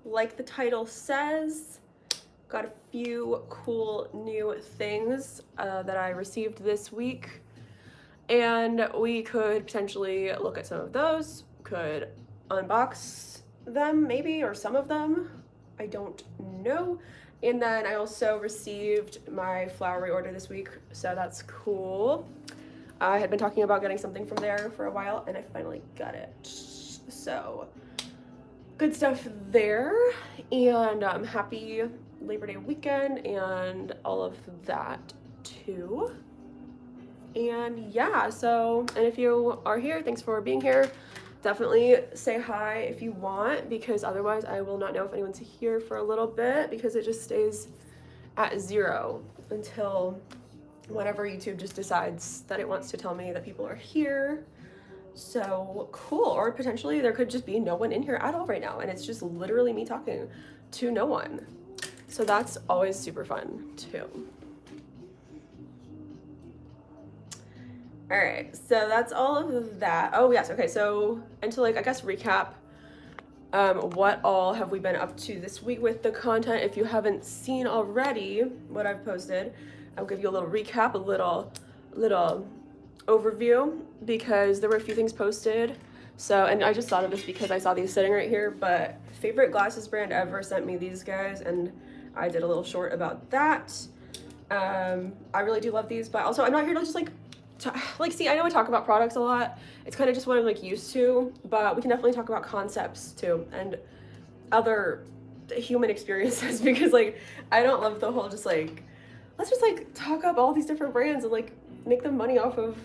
like the title says, got a few cool new things that I received this week, and we could potentially look at some of those, could unbox them maybe, or some of them, I don't know. And then I also received my flower reorder this week, so that's cool. I had been talking about getting something from there for a while, and I finally got it. So, good stuff there, and happy Labor Day weekend and all of that too. And yeah, so, and if you are here, thanks for being here. Definitely say hi if you want, because otherwise I will not know if anyone's here for a little bit, because it just stays at 0 until whenever YouTube just decides that it wants to tell me that people are here. So cool. Or potentially there could just be no one in here at all right now, and it's just literally me talking to no one. So that's always super fun too. All right, so that's all of that. Oh yes, okay, so, and to like, I guess recap, what all have we been up to this week with the content. If you haven't seen already what I've posted, I'll give you a little recap, a little overview, because there were a few things posted. So, and I just thought of this because I saw these sitting right here, but favorite glasses brand ever sent me these guys, and I did a little short about that. I really do love these, but also I'm not here to just see, I know I talk about products a lot. It's kind of just what I'm like used to, but we can definitely talk about concepts too and other human experiences, because like I don't love the whole just like, let's just like talk up all these different brands and like make them money off of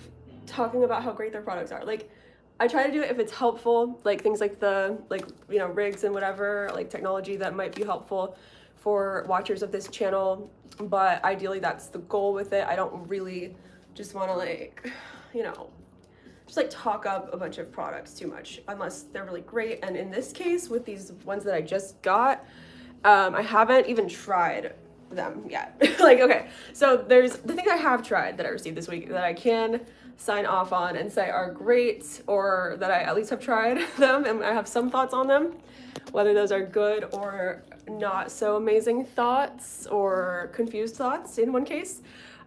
talking about how great their products are. Like, I try to do it if it's helpful, like things like the, like, you know, rigs and whatever, like technology that might be helpful for watchers of this channel, but ideally that's the goal with it. I don't really just want to like, you know, just like talk up a bunch of products too much unless they're really great. And in this case, with these ones that I just got, I haven't even tried them yet. Like, okay, so there's the things I have tried that I received this week that I can sign off on and say are great, or that I at least have tried them and I have some thoughts on them, whether those are good or not so amazing thoughts or confused thoughts in one case.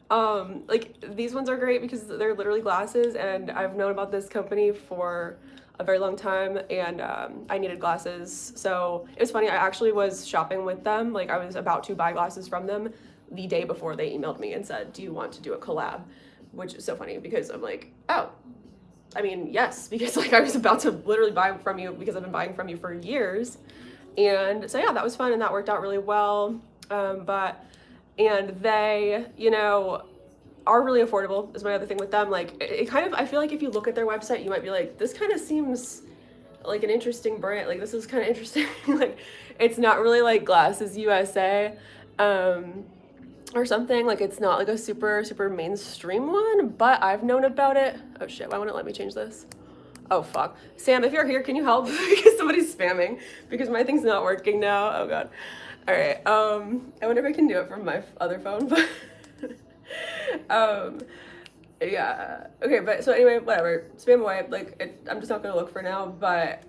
Like these ones are great because they're literally glasses, and I've known about this company for a very long time, and I needed glasses. So it was funny, I actually was shopping with them, like I was about to buy glasses from them the day before they emailed me and said, do you want to do a collab? Which is so funny because I'm like, oh, I mean, yes, because like I was about to literally buy from you because I've been buying from you for years. And so yeah, that was fun and that worked out really well. And they, you know, are really affordable is my other thing with them. Like it kind of, I feel like if you look at their website, you might be like, this kind of seems like an interesting brand. Like this is kind of interesting. Like it's not really like Glasses USA or something. Like it's not like a super mainstream one, but I've known about it. Oh shit, why won't it let me change this? Oh fuck. Sam, if you're here, can you help? Because somebody's spamming because my thing's not working now. Oh god. All right, I wonder if I can do it from my other phone, but yeah, okay, but so anyway, whatever, spam away, like, I'm just not gonna look for now, but,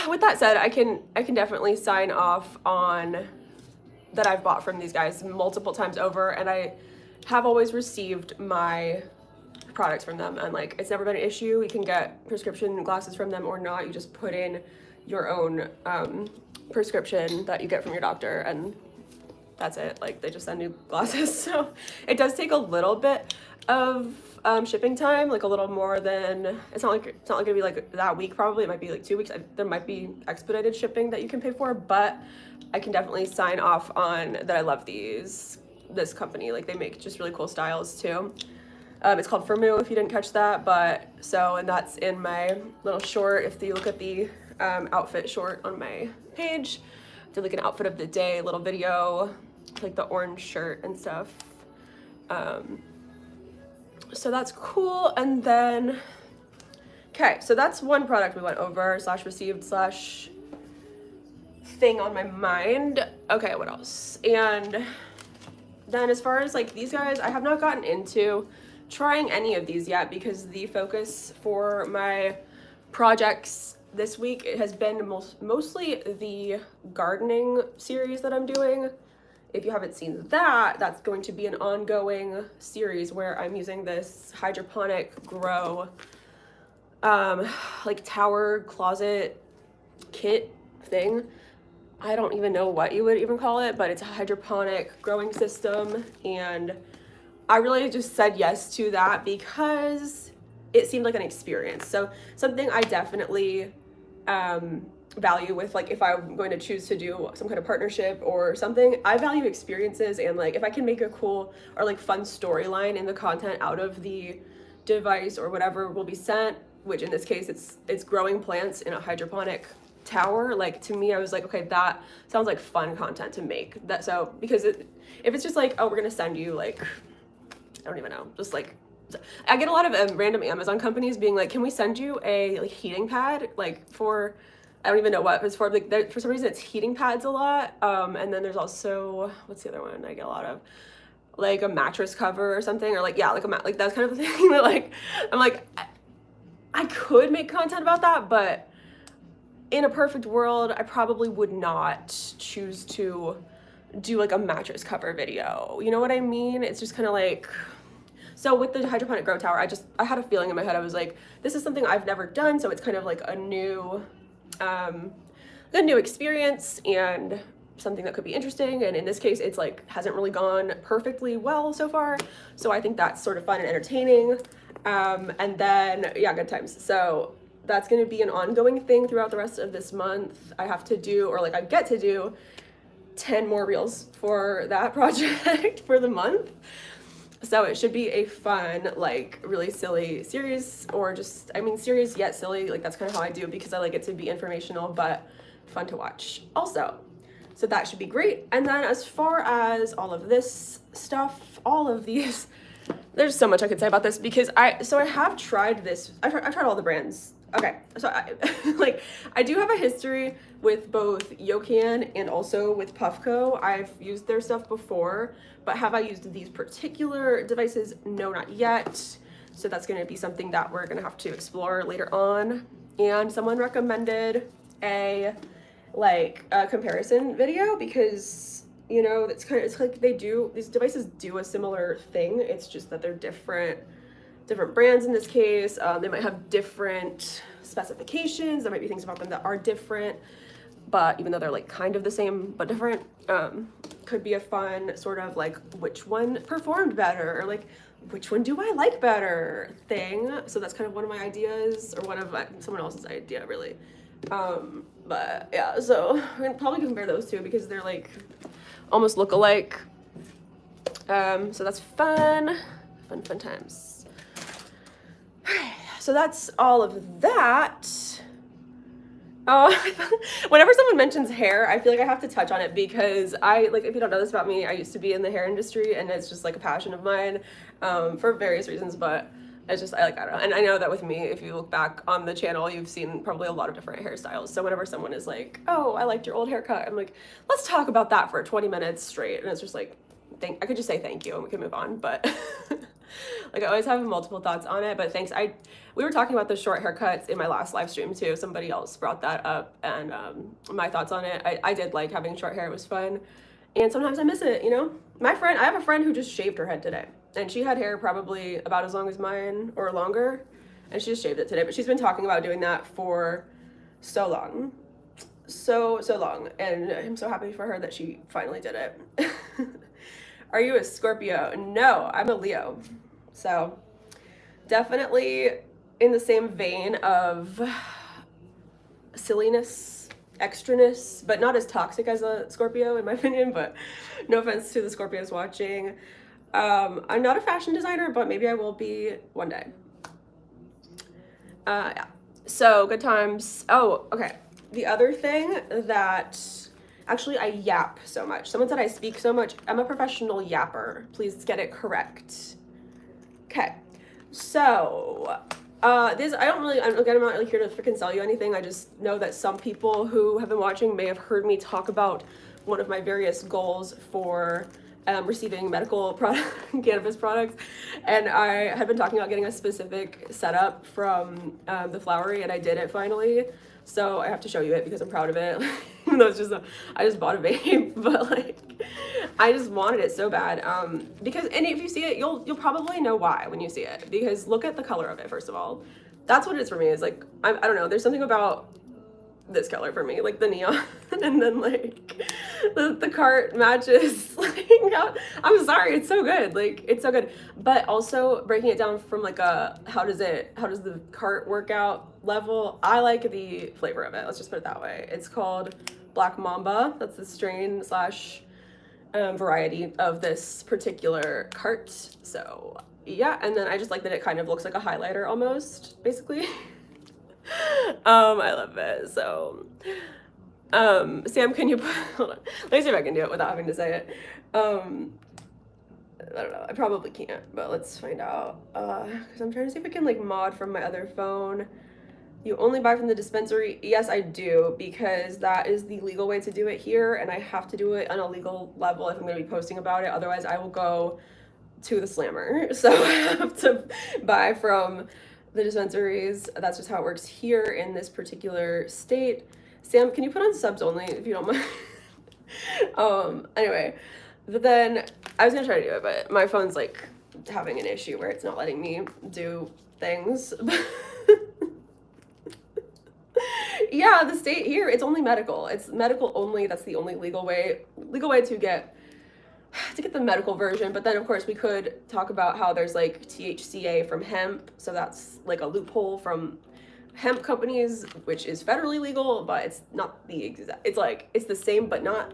with that said, I can definitely sign off on that I've bought from these guys multiple times over, and I have always received my products from them, and like, it's never been an issue. You can get prescription glasses from them or not, you just put in your own, prescription that you get from your doctor, and that's it. Like they just send new glasses. So it does take a little bit of shipping time, like a little more than, it's not gonna be like that week. Probably it might be like 2 weeks. There might be expedited shipping that you can pay for, but I can definitely sign off on that. I love this company. Like they make just really cool styles too. It's called Firmoo, if you didn't catch that, but so, and that's in my little short. If you look at the outfit short on my page, I did like an outfit of the day little video, like the orange shirt and stuff. So that's cool. And then, okay, so that's one product we went over / received / thing on my mind. Okay, what else? And then as far as like these guys, I have not gotten into trying any of these yet because the focus for my projects this week it has been mostly the gardening series that I'm doing. If you haven't seen that, that's going to be an ongoing series where I'm using this hydroponic grow, like tower closet kit thing. I don't even know what you would even call it, but it's a hydroponic growing system, and I really just said yes to that because it seemed like an experience. So something I definitely value with, like, if I'm going to choose to do some kind of partnership or something, I value experiences, and like if I can make a cool or like fun storyline in the content out of the device or whatever will be sent, which in this case it's growing plants in a hydroponic tower, like to me I was like, okay, that sounds like fun content to make. That so because if it's just like, oh, we're gonna send you like, I don't even know, just like, I get a lot of random Amazon companies being like, can we send you a like heating pad, like for, I don't even know what it's for, like for some reason it's heating pads a lot, and then there's also, what's the other one I get a lot of, like a mattress cover or something, or like, yeah, like a mat, like that's kind of a thing that like, I'm like, I could make content about that, but in a perfect world, I probably would not choose to do like a mattress cover video. You know what I mean? It's just kind of like, so with the hydroponic grow tower, I had a feeling in my head. I was like, this is something I've never done, so it's kind of like a new experience and something that could be interesting. And in this case, it's like hasn't really gone perfectly well so far. So I think that's sort of fun and entertaining. And then, yeah, good times. So that's going to be an ongoing thing throughout the rest of this month. I have to do, or like I get to do 10 more reels for that project for the month. So it should be a fun, like really silly series, or just, I mean, serious yet silly. Like that's kind of how I do it because I like it to be informational, but fun to watch also. So that should be great. And then as far as all of this stuff, all of these, there's so much I could say about this because I have tried this. I've tried all the brands. Okay, so I do have a history with both Yocan and also with Puffco. I've used their stuff before, but have I used these particular devices? No, not yet. So that's going to be something that we're going to have to explore later on. And someone recommended a comparison video because, you know, it's like these devices do a similar thing. It's just that they're different brands in this case. They might have different specifications. There might be things about them that are different, but even though they're like kind of the same but different, could be a fun sort of like which one performed better, or like which one do I like better thing. So that's kind of one of my ideas, or one of someone else's idea really. But yeah, so we're gonna probably compare those two because they're like almost look alike. So that's fun times. So that's all of that. Oh, whenever someone mentions hair, I feel like I have to touch on it because if you don't know this about me, I used to be in the hair industry and it's just like a passion of mine, for various reasons, but it's just, I don't know. And I know that with me, if you look back on the channel, you've seen probably a lot of different hairstyles. So whenever someone is like, oh, I liked your old haircut, I'm like, let's talk about that for 20 minutes straight. And it's just like, I could just say thank you and we can move on, but like I always have multiple thoughts on it. But thanks. We were talking about the short haircuts in my last live stream too. Somebody else brought that up, and my thoughts on it. I did like having short hair. It was fun, and sometimes I miss it, you know. I have a friend who just shaved her head today, and she had hair probably about as long as mine or longer, and she just shaved it today. But she's been talking about doing that for so long, so long, and I'm so happy for her that she finally did it. Are you a Scorpio? No, I'm a Leo. So definitely in the same vein of silliness, extraness, but not as toxic as a Scorpio in my opinion, but no offense to the Scorpios watching. I'm not a fashion designer, but maybe I will be one day. Yeah. So good times. Oh, okay. The other thing that, actually, I yap so much. Someone said I speak so much. I'm a professional yapper. Please get it correct. Okay. So, I'm not really here to freaking sell you anything. I just know that some people who have been watching may have heard me talk about one of my various goals for receiving medical cannabis products. And I had been talking about getting a specific setup from the Flowery, and I did it finally. So I have to show you it because I'm proud of it. Even though it's just I just bought a vape, but like I just wanted it so bad. Because, and if you see it, you'll probably know why when you see it, because look at the color of it. First of all, that's what it is for me. Is like I don't know. There's something about this color for me, like the neon, and then like the cart matches. Like I'm sorry, it's so good. Like it's so good. But also breaking it down from like a how does the cart work out level. I like the flavor of it. Let's just put it that way. It's called Black Mamba. That's the strain slash variety of this particular cart. So yeah, and then I just like that it kind of looks like a highlighter almost, basically. I love it. So Sam, can you put, hold on, let me see if I can do it without having to say it. I don't know, I probably can't, but let's find out. Because I'm trying to see if I can like mod from my other phone. You only buy from the dispensary? Yes, I do, because that is the legal way to do it here, and I have to do it on a legal level if I'm going to be posting about it. Otherwise, I will go to the slammer. So I have to buy from the dispensaries. That's just how it works here in this particular state. Sam, can you put on subs only if you don't mind? Anyway, but then I was going to try to do it, but my phone's like having an issue where it's not letting me do things. Yeah, the state here, it's only medical. It's medical only. That's the only legal way to get the medical version. But then of course we could talk about how there's like THCA from hemp. So that's like a loophole from hemp companies, which is federally legal, but it's not the exact, it's like, it's the same, but not,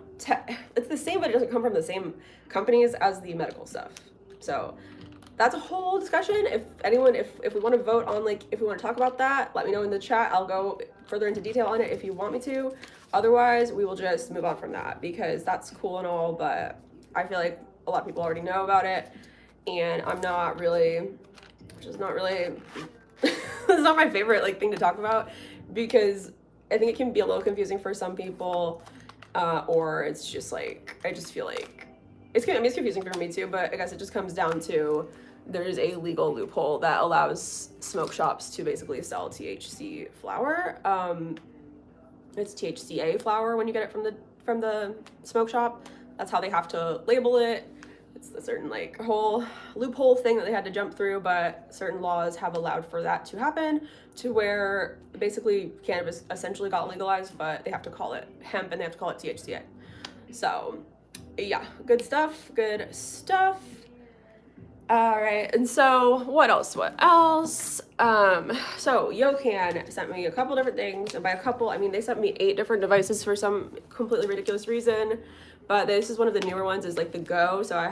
it's the same, but it doesn't come from the same companies as the medical stuff. So that's a whole discussion. If anyone, if we want to vote on, like, if we want to talk about that, let me know in the chat. I'll go further into detail on it if you want me to. Otherwise, we will just move on from that, because that's cool and all, but I feel like a lot of people already know about it, and I'm not really, it's not my favorite like thing to talk about, because I think it can be a little confusing for some people, or it's just like, I just feel like it's confusing for me too, but I guess it just comes down to there's a legal loophole that allows smoke shops to basically sell THC flower. It's THCA flower when you get it from the smoke shop. That's how they have to label it. It's a certain like whole loophole thing that they had to jump through, but certain laws have allowed for that to happen, to where basically cannabis essentially got legalized, but they have to call it hemp and they have to call it THCA. So yeah, good stuff. All right, and so what else? So Yocan sent me a couple different things, and by a couple, I mean they sent me 8 different devices for some completely ridiculous reason, but this is one of the newer ones, is like the Go, so I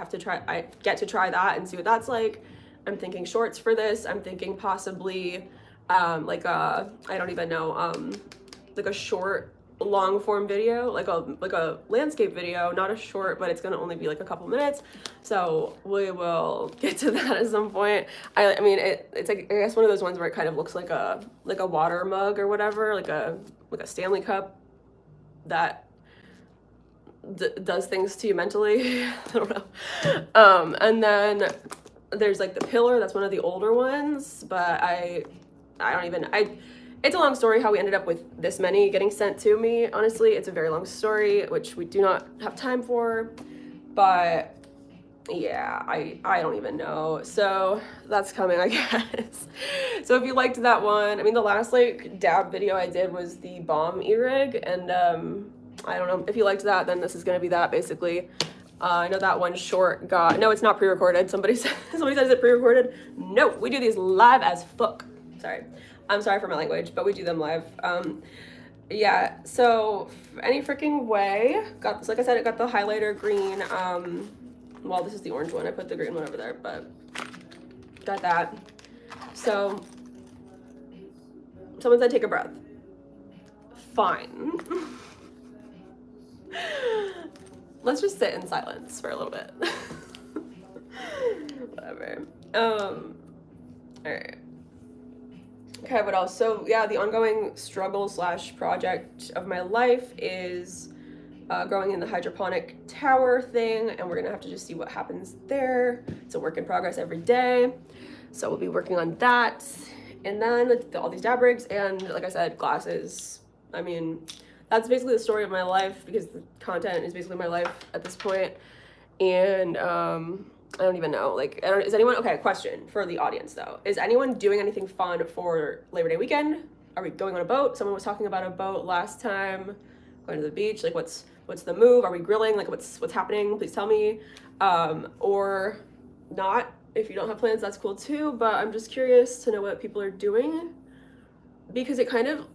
get to try that and see what that's like. I'm thinking shorts for this. I'm thinking possibly like a, I don't even know, like a short long form video, like a landscape video, not a short, but it's gonna only be like a couple minutes, so we will get to that at some point. I mean it's like, I guess one of those ones where it kind of looks like a water mug or whatever, like a Stanley Cup that does things to you mentally. I don't know. And then there's like the Pillar, that's one of the older ones, but it's a long story how we ended up with this many getting sent to me. Honestly, it's a very long story, which we do not have time for, but yeah, I don't even know. So that's coming, I guess. So if you liked that one, I mean, the last like dab video I did was the bomb e-rig, and I don't know, if you liked that, then this is gonna be that basically. I know that one short got, no, it's not pre-recorded. Somebody says it pre-recorded. No, we do these live as fuck. Sorry. I'm sorry for my language, but we do them live. Yeah, so any freaking way, got this, like I said, it got the highlighter green. Well, this is the orange one. I put the green one over there, but got that. So someone said take a breath. Fine. Let's just sit in silence for a little bit. Whatever. All right. Okay, what else? So yeah, the ongoing struggle / project of my life is growing in the hydroponic tower thing, and we're gonna have to just see what happens there. It's a work in progress every day, so we'll be working on that. And then all these dab rigs, and like I said, glasses I mean, that's basically the story of my life, because the content is basically my life at this point. And I don't even know, like, is anyone, okay, question for the audience though, is anyone doing anything fun for Labor Day weekend? Are we going on a boat? Someone was talking about a boat last time, going to the beach. Like, what's the move? Are we grilling? Like, what's happening? Please tell me. Or not. If you don't have plans, that's cool too, but I'm just curious to know what people are doing, because it kind of,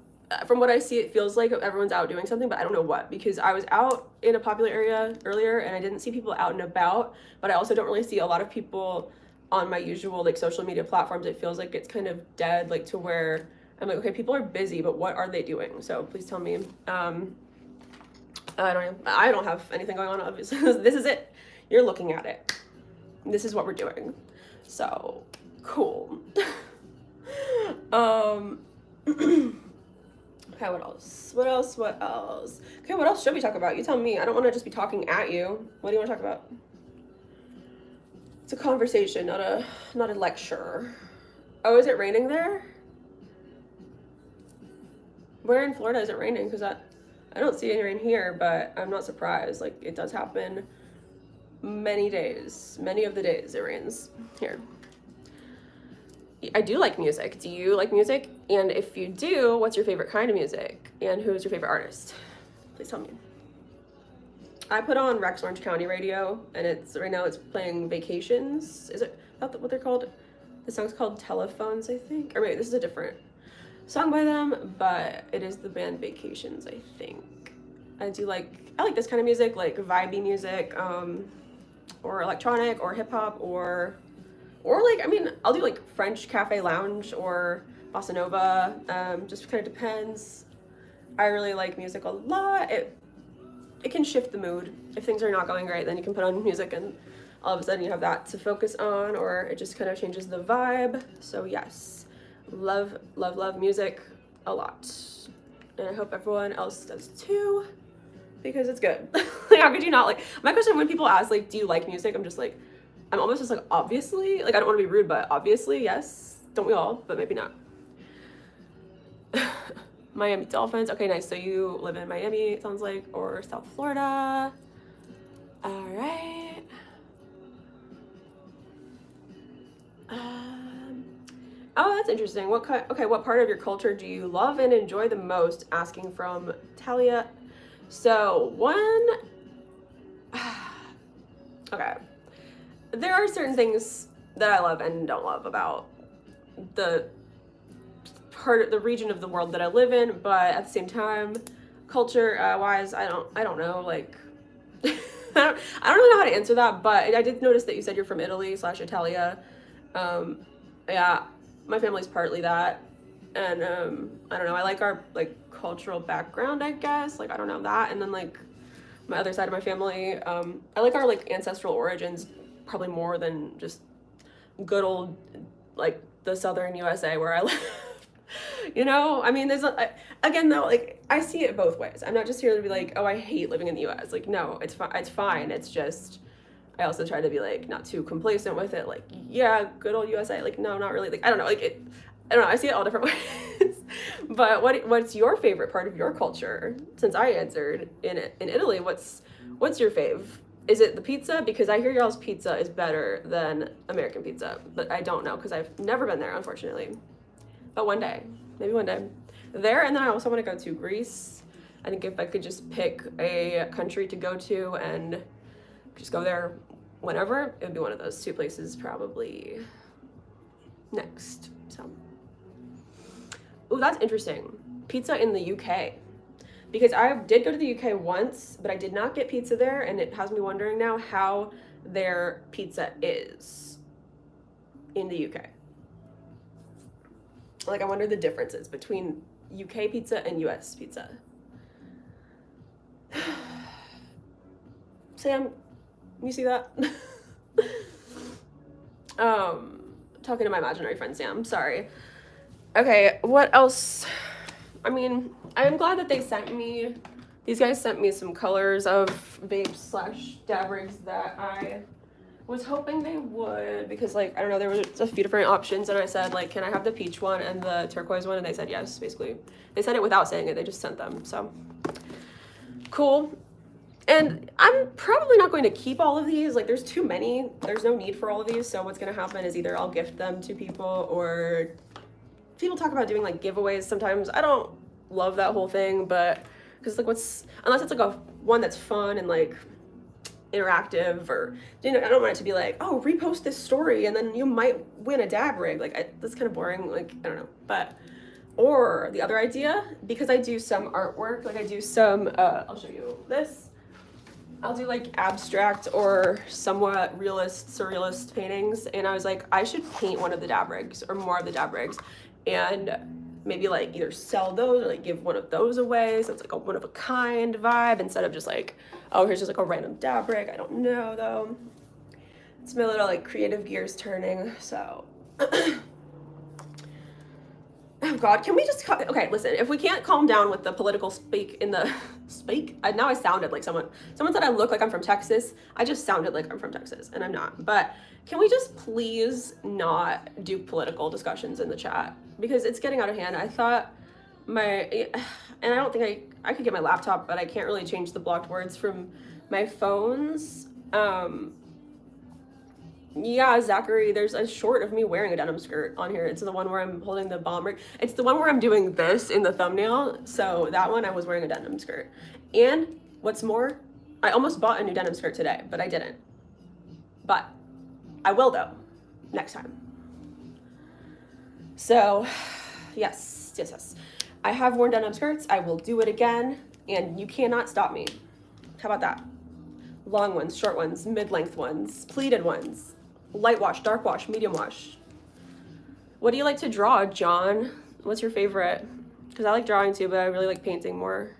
from what I see, it feels like everyone's out doing something, but I don't know what, because I was out in a popular area earlier and I didn't see people out and about, but I also don't really see a lot of people on my usual like social media platforms. It feels like it's kind of dead, like to where I'm like, okay, people are busy, but what are they doing? So please tell me. I don't have anything going on, obviously. This is it. You're looking at it. This is what we're doing. So cool. Okay, what else? What else? Okay, what else should we talk about? You tell me. I don't want to just be talking at you. What do you want to talk about? It's a conversation, not a lecture. Oh, is it raining there? Where in Florida is it raining? Because I don't see any rain here, but I'm not surprised. Like, it does happen many days. Many of the days it rains here. I do like music. Do you like music? And if you do, what's your favorite kind of music? And who's your favorite artist? Please tell me. I put on Rex Orange County radio, and right now it's playing Vacations. Is it not what they're called? The song's called Telephones, I think. Or maybe this is a different song by them, but it is the band Vacations, I think. I like this kind of music, like vibey music, or electronic, or hip hop, or like, I mean, I'll do like French cafe lounge or bossa nova. Just kind of depends. I really like music a lot. It can shift the mood. If things are not going great, then you can put on music and all of a sudden you have that to focus on, or it just kind of changes the vibe. So yes, love music a lot. And I hope everyone else does too, because it's good. Like, how could you not like? My question when people ask, like, do you like music? I'm almost just like, obviously. Like, I don't want to be rude, but obviously, yes. Don't we all? But maybe not. Miami Dolphins. Okay, nice. So you live in Miami, it sounds like, or South Florida. All right. Oh, that's interesting. What part of your culture do you love and enjoy the most? Asking from Talia. So okay. There are certain things that I love and don't love about the region of the world that I live in, but at the same time, culture wise, I don't know, like I don't really know how to answer that, but I did notice that you said you're from Italy/Italia. Yeah, my family's partly that, and I don't know, I like our like cultural background, I guess, like I don't know that, and then like my other side of my family, I like our like ancestral origins probably more than just good old like the southern USA where I live. You know, I mean, again though, like I see it both ways. I'm not just here to be like, oh, I hate living in the US. Like, no, it's fine. It's just I also try to be like not too complacent with it. Like, yeah, good old USA. Like, no, not really. Like, I don't know. Like I don't know. I see it all different ways. But what's your favorite part of your culture? Since I answered in Italy, what's your fave? Is it the pizza? Because I hear y'all's pizza is better than American pizza, but I don't know because I've never been there, unfortunately. But one day, maybe one day. There, and then I also want to go to Greece. I think if I could just pick a country to go to and just go there whenever, it would be one of those two places probably next. So, oh, that's interesting. Pizza in the UK. Because I did go to the UK once, but I did not get pizza there, and it has me wondering now how their pizza is in the UK. Like, I wonder the differences between UK pizza and US pizza. Sam, you see that? Talking to my imaginary friend Sam, sorry. Okay, what else? I mean, I'm glad that these guys sent me some colors of vapes / dab rigs that I was hoping they would, because like, I don't know, there was a few different options, and I said like, can I have the peach one and the turquoise one? And they said yes, basically. They said it without saying it, they just sent them, so. Cool. And I'm probably not going to keep all of these, like there's too many, there's no need for all of these, so what's gonna happen is either I'll gift them to people, or people talk about doing like giveaways sometimes. I don't love that whole thing, but, because like unless it's like a one that's fun and like interactive, or I don't want it to be like, oh, repost this story and then you might win a dab rig, like that's kind of boring, like I don't know. But or the other idea, because I do some artwork, like I do some I'll show you this, I'll do like abstract or somewhat realist, surrealist paintings, and I was like, I should paint one of the dab rigs or more of the dab rigs, and maybe like either sell those or like give one of those away, so it's like a one of a kind vibe, instead of just like, oh, here's just like a random dab rig. I don't know though. It's my little like creative gears turning, so. Oh God, can we just, okay, listen, if we can't calm down with the political speak in the, now I sounded like someone said I look like I'm from Texas. I just sounded like I'm from Texas, and I'm not. But can we just please not do political discussions in the chat? Because it's getting out of hand. I thought and I don't think I could get my laptop, but I can't really change the blocked words from my phones. Yeah, Zachary, there's a short of me wearing a denim skirt on here. It's the one where I'm holding the bomb rig. It's the one where I'm doing this in the thumbnail. So that one I was wearing a denim skirt. And what's more, I almost bought a new denim skirt today, but I didn't. But I will though, next time. So yes. I have worn denim skirts. I will do it again, and you cannot stop me. How about that? Long ones, short ones, mid-length ones, pleated ones, light wash, dark wash, medium wash. What do you like to draw, John? What's your favorite? Because I like drawing too, but I really like painting more.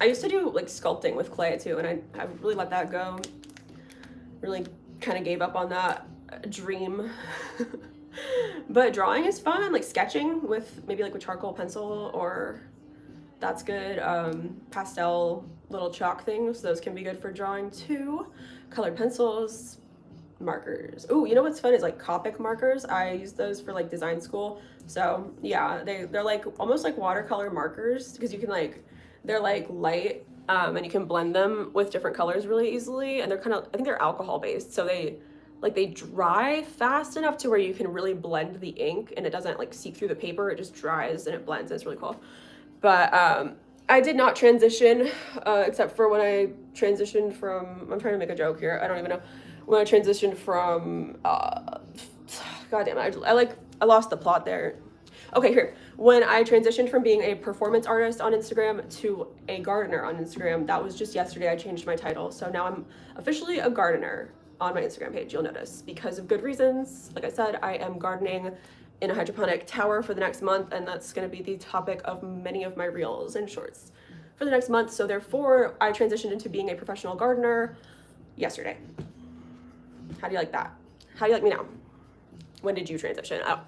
I used to do like sculpting with clay too, and I really let that go. Really kind of gave up on that dream. But drawing is fun, like sketching with maybe like with charcoal pencil, or that's good. Pastel little chalk things, those can be good for drawing too. Colored pencils, markers. Oh, you know what's fun is like Copic markers. I use those for like design school. So yeah, they're like almost like watercolor markers, because you can like, they're like light, and you can blend them with different colors really easily, and they're kind of, I think they're alcohol based, so they dry fast enough to where you can really blend the ink, and it doesn't like seep through the paper, it just dries and it blends, and it's really cool. But I did not transition, except for when I transitioned from, I'm trying to make a joke here, I don't even know, when I transitioned from, goddamn, I lost the plot there. Okay, here, when I transitioned from being a performance artist on Instagram to a gardener on Instagram, that was just yesterday. I changed my title, so now I'm officially a gardener on my Instagram page, you'll notice, because of good reasons. Like I said, I am gardening in a hydroponic tower for the next month, and that's going to be the topic of many of my reels and shorts for the next month. So therefore, I transitioned into being a professional gardener yesterday. How do you like that? How do you like me now? When did you transition? Oh.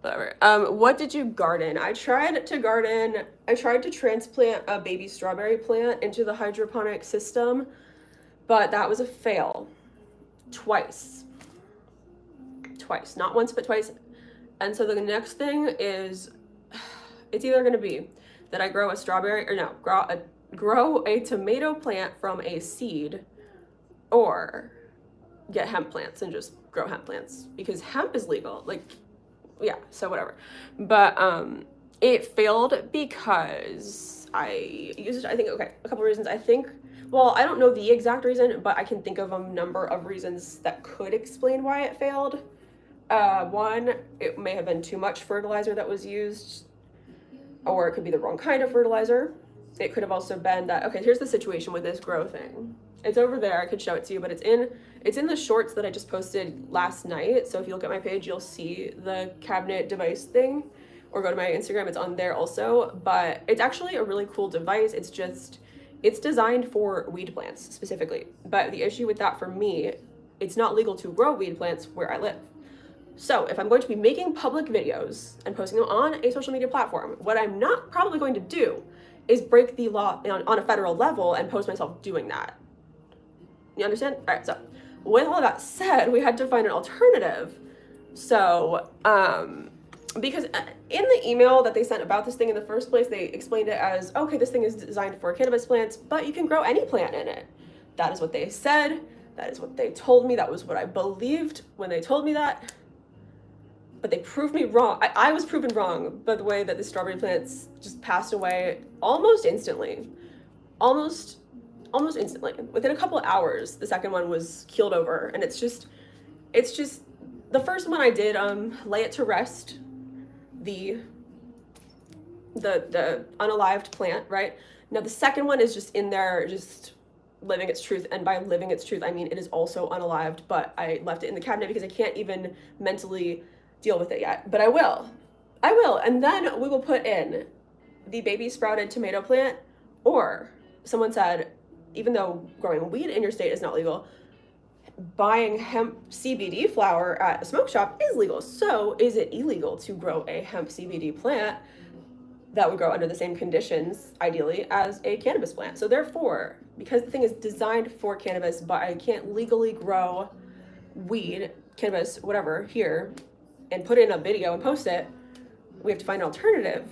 Whatever. What did you garden? I tried to transplant a baby strawberry plant into the hydroponic system, but that was a fail. Twice, not once, but twice. And so the next thing is, it's either going to be that I grow a strawberry, or no, grow a tomato plant from a seed, or get hemp plants and just grow hemp plants, because hemp is legal. Like, yeah, so whatever. But it failed because I used, I think, okay, a couple reasons. I think, well, I don't know the exact reason, but I can think of a number of reasons that could explain why it failed. One, it may have been too much fertilizer that was used, or it could be the wrong kind of fertilizer. It could have also been that, okay, here's the situation with this grow thing. It's over there, I could show it to you, but it's in the shorts that I just posted last night. So if you look at my page, you'll see the cabinet device thing, or go to my Instagram, it's on there also. But it's actually a really cool device. It's designed for weed plants specifically. But the issue with that for me, it's not legal to grow weed plants where I live. So if I'm going to be making public videos and posting them on a social media platform, what I'm not probably going to do is break the law on a federal level and post myself doing that. You understand? All right, so with all that said, we had to find an alternative. So, because in the email that they sent about this thing in the first place, they explained it as, okay, this thing is designed for cannabis plants, but you can grow any plant in it. That is what they said. That is what they told me. That was what I believed when they told me that. But they proved me wrong. I was proven wrong by the way that the strawberry plants just passed away almost instantly. Almost instantly. Within a couple of hours, the second one was keeled over. And it's just, the first one I did lay it to rest, the unalived plant, right? Now the second one is just in there, just living its truth. And by living its truth, I mean it is also unalived, but I left it in the cabinet because I can't even mentally deal with it yet. But I will. And then we will put in the baby sprouted tomato plant, or someone said, even though growing weed in your state is not legal, buying hemp CBD flower at a smoke shop is legal. So is it illegal to grow a hemp CBD plant that would grow under the same conditions, ideally, as a cannabis plant? So therefore, because the thing is designed for cannabis, but I can't legally grow weed, cannabis, whatever, here, and put it in a video and post it, we have to find an alternative.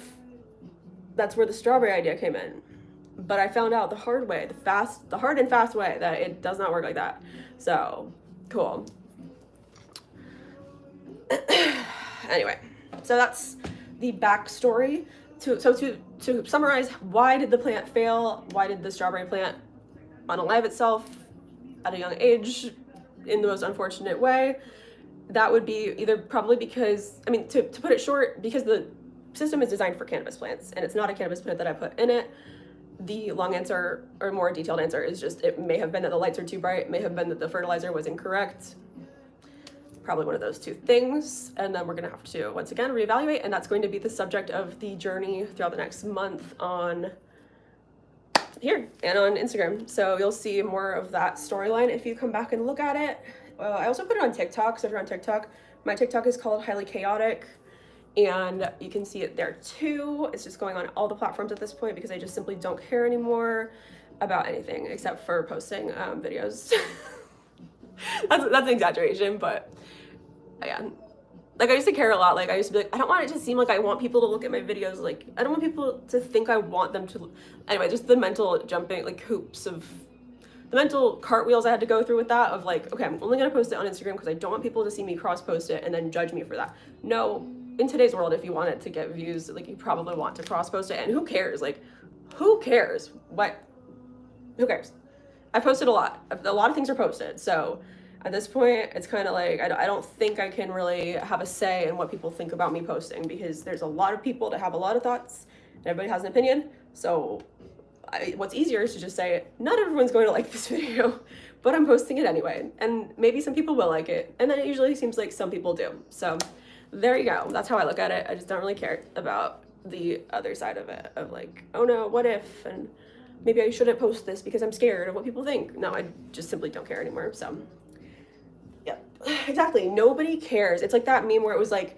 That's where the strawberry idea came in. But I found out the hard way, the hard and fast way, that it does not work like that. So, cool. Anyway, so that's the backstory. To summarize, why did the plant fail? Why did the strawberry plant unalive itself at a young age in the most unfortunate way? That would be either probably because, I mean, to put it short, because the system is designed for cannabis plants and it's not a cannabis plant that I put in it. The long answer, or more detailed answer, is just it may have been that the lights are too bright, it may have been that the fertilizer was incorrect. Probably one of those two things. And then we're gonna have to, once again, reevaluate, and that's going to be the subject of the journey throughout the next month on here and on Instagram. So you'll see more of that storyline if you come back and look at it. I also put it on TikTok, so if you're on TikTok, my TikTok is called Highly Chaotic, and you can see it there too. It's just going on all the platforms at this point because I just simply don't care anymore about anything except for posting videos. that's an exaggeration, but yeah. Like I used to care a lot. Like I used to be like, I don't want it to seem like I want people to look at my videos. Like I don't want people to think I want them to. Anyway, just the mental jumping, like hoops of the mental cartwheels I had to go through with that of like, okay, I'm only gonna post it on Instagram because I don't want people to see me cross post it and then judge me for that. No, in today's world, if you want it to get views, like you probably want to cross post it, and who cares? Like, who cares? What? Who cares? I posted a lot of things are posted. So at this point, it's kind of like, I don't think I can really have a say in what people think about me posting, because there's a lot of people that have a lot of thoughts and everybody has an opinion. So what's easier is to just say, not everyone's going to like this video, but I'm posting it anyway. And maybe some people will like it. And then it usually seems like some people do. So there you go. That's how I look at it. I just don't really care about the other side of it, of like, oh no, what if? And maybe I shouldn't post this because I'm scared of what people think. No, I just simply don't care anymore. So yeah, exactly. Nobody cares. It's like that meme where it was like,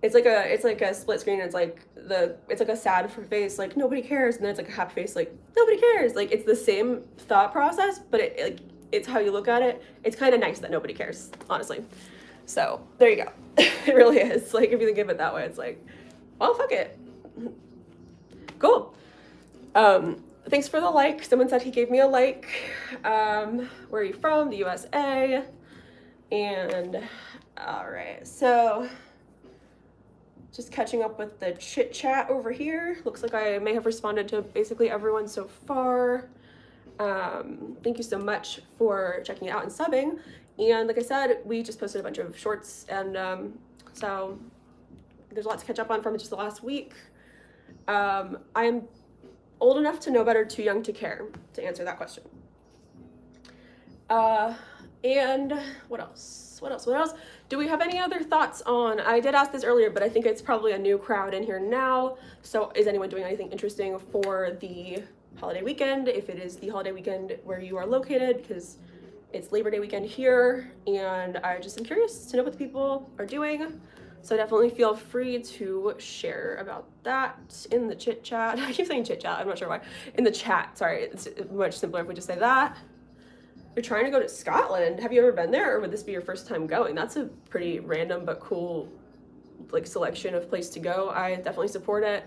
it's like a split screen. It's like a sad face, like nobody cares, and then it's like a happy face, like nobody cares. Like it's the same thought process, but it's how you look at it. It's kind of nice that nobody cares, honestly. So there you go. It really is. Like if you think of it that way, it's like, well, fuck it. Cool. Thanks for the like. Someone said he gave me a like. Where are you from? The USA. And all right, so just catching up with the chit chat over here. Looks like I may have responded to basically everyone so far. Thank you so much for checking it out and subbing. And like I said, we just posted a bunch of shorts, and so there's a lot to catch up on from just the last week. I'm old enough to know better, too young to care, to answer that question. And what else? Do we have any other thoughts on, I did ask this earlier, but I think it's probably a new crowd in here now. So is anyone doing anything interesting for the holiday weekend? If it is the holiday weekend where you are located, because it's Labor Day weekend here, and I just am curious to know what the people are doing. So definitely feel free to share about that in the chit chat. I keep saying chit chat, I'm not sure why. In the chat, sorry, it's much simpler if we just say that. You're trying to go to Scotland. Have you ever been there, or would this be your first time going? That's a pretty random but cool like selection of place to go. I definitely support it,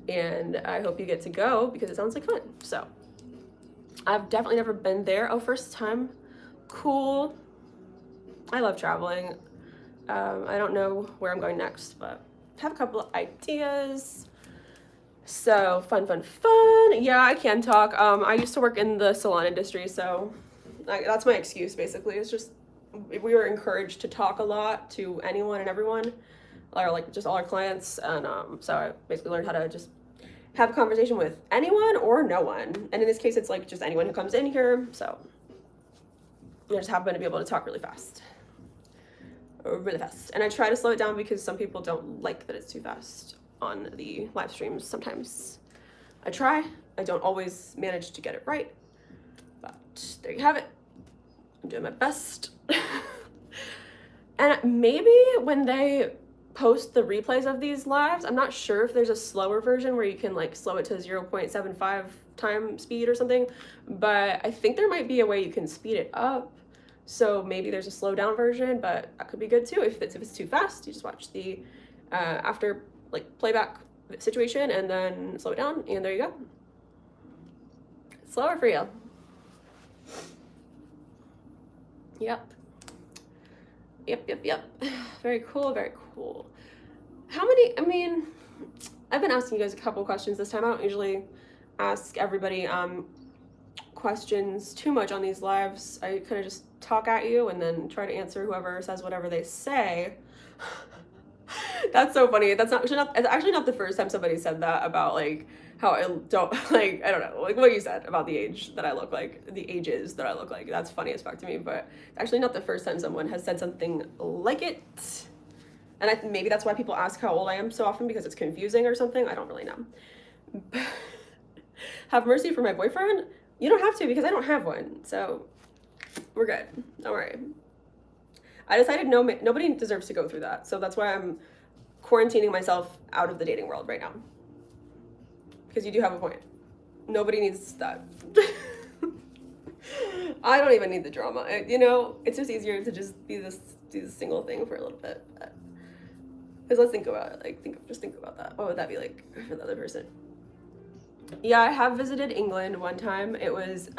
and I hope you get to go because it sounds like fun. So I've definitely never been there. Oh, first time. Cool. I love traveling. I don't know where I'm going next, but I have a couple of ideas. So fun. Yeah, I can talk. I used to work in the salon industry, so that's my excuse basically. It's just we were encouraged to talk a lot to anyone and everyone, or like just all our clients, and so I basically learned how to just have a conversation with anyone or no one. And in this case, it's like just anyone who comes in here. So I just happen to be able to talk really fast. And I try to slow it down because some people don't like that it's too fast on the live streams. Sometimes I try. I don't always manage to get it right, but there you have it. I'm doing my best. And maybe when they post the replays of these lives, I'm not sure if there's a slower version where you can like slow it to 0.75 time speed or something, but I think there might be a way you can speed it up. So maybe there's a slow down version, but that could be good too. If it's too fast, you just watch the after like playback situation and then slow it down, and there you go. Slower for you. Yep. Very cool. How many, I mean, I've been asking you guys a couple questions this time. I don't usually ask everybody questions too much on these lives. I kind of just talk at you and then try to answer whoever says whatever they say. That's so funny. It's actually not the first time somebody said that about like how I don't like, I don't know, like what you said about the age that I look like, the ages that I look like. That's funny as fuck to me, but it's actually not the first time someone has said something like it. And maybe that's why people ask how old I am so often, because it's confusing or something. I don't really know. Have mercy for my boyfriend? You don't have to, because I don't have one. So we're good. Don't worry. I decided nobody deserves to go through that. So that's why I'm quarantining myself out of the dating world right now. Because you do have a point. Nobody needs that. I don't even need the drama. You know, it's just easier to just do this single thing for a little bit. Because let's think about it. Like, just think about that. What would that be like for the other person? Yeah, I have visited England one time. It was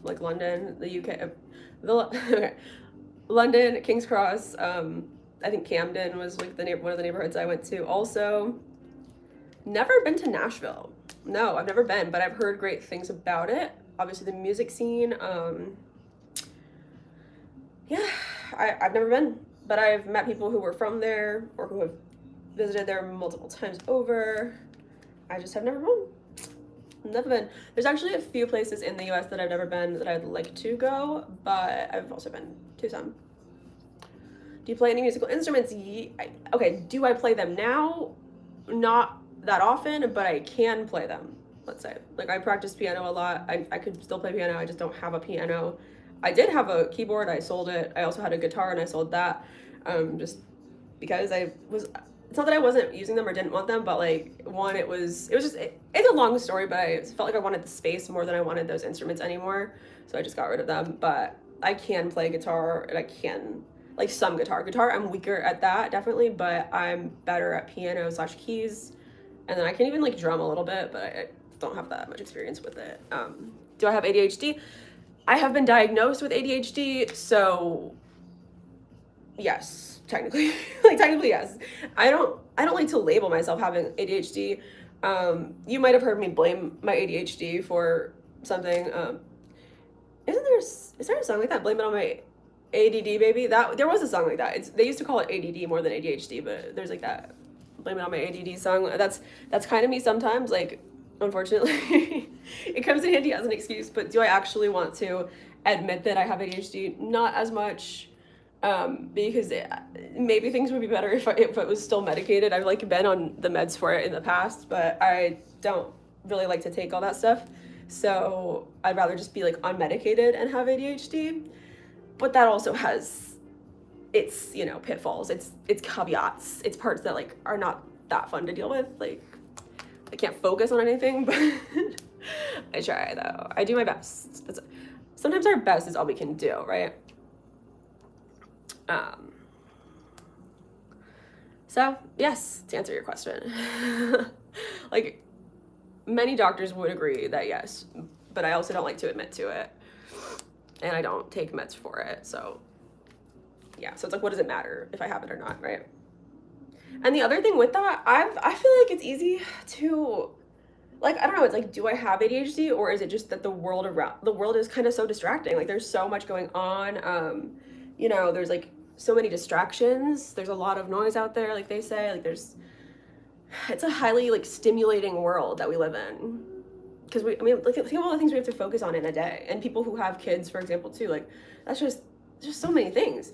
like London, the UK. Okay. London, King's Cross. I think Camden was like one of the neighborhoods I went to. Also, never been to Nashville. No, I've never been, but I've heard great things about it. Obviously, the music scene. Yeah, I've never been, but I've met people who were from there or who have visited there multiple times over. I just have never been. Never been. There's actually a few places in the US that I've never been that I'd like to go, but I've also been to some. Do you play any musical instruments? Okay, do I play them now? Not that often, but I can play them, let's say. Like, I practice piano a lot. I could still play piano, I just don't have a piano. I did have a keyboard, I sold it. I also had a guitar and I sold that, just because it's not that I wasn't using them or didn't want them, but like, one, it's a long story, but I felt like I wanted the space more than I wanted those instruments anymore, so I just got rid of them. But I can play guitar, and I can, like, some guitar, I'm weaker at that, definitely, but I'm better at piano / keys, and then I can even like drum a little bit, but I don't have that much experience with it. Do I have ADHD? I have been diagnosed with ADHD, so yes, technically. Technically yes. I don't like to label myself having ADHD. You might have heard me blame my ADHD for something. Is there a song like that? Blame it on my ADD baby? There was a song like that. They used to call it ADD more than ADHD, but there's like that blame it on my ADD song. That's kind of me sometimes. Like, unfortunately, it comes in handy as an excuse, but do I actually want to admit that I have ADHD? Not as much, because maybe things would be better if it was still medicated. I've like been on the meds for it in the past, but I don't really like to take all that stuff. So I'd rather just be like unmedicated and have ADHD. But that also has it's, you know, pitfalls, it's caveats, it's parts that like are not that fun to deal with. Like I can't focus on anything, but I try though. I do my best. Sometimes our best is all we can do, right? So yes, to answer your question, like many doctors would agree that yes, but I also don't like to admit to it, and I don't take meds for it. So yeah, so it's like, what does it matter if I have it or not, right? And the other thing with that, I feel like it's easy to, like, I don't know, it's like, do I have ADHD, or is it just that the world is kind of so distracting? Like there's so much going on. You know, there's like so many distractions. There's a lot of noise out there, like they say. Like it's a highly like stimulating world that we live in. Because like think of all the things we have to focus on in a day. And people who have kids, for example, too, like that's just so many things.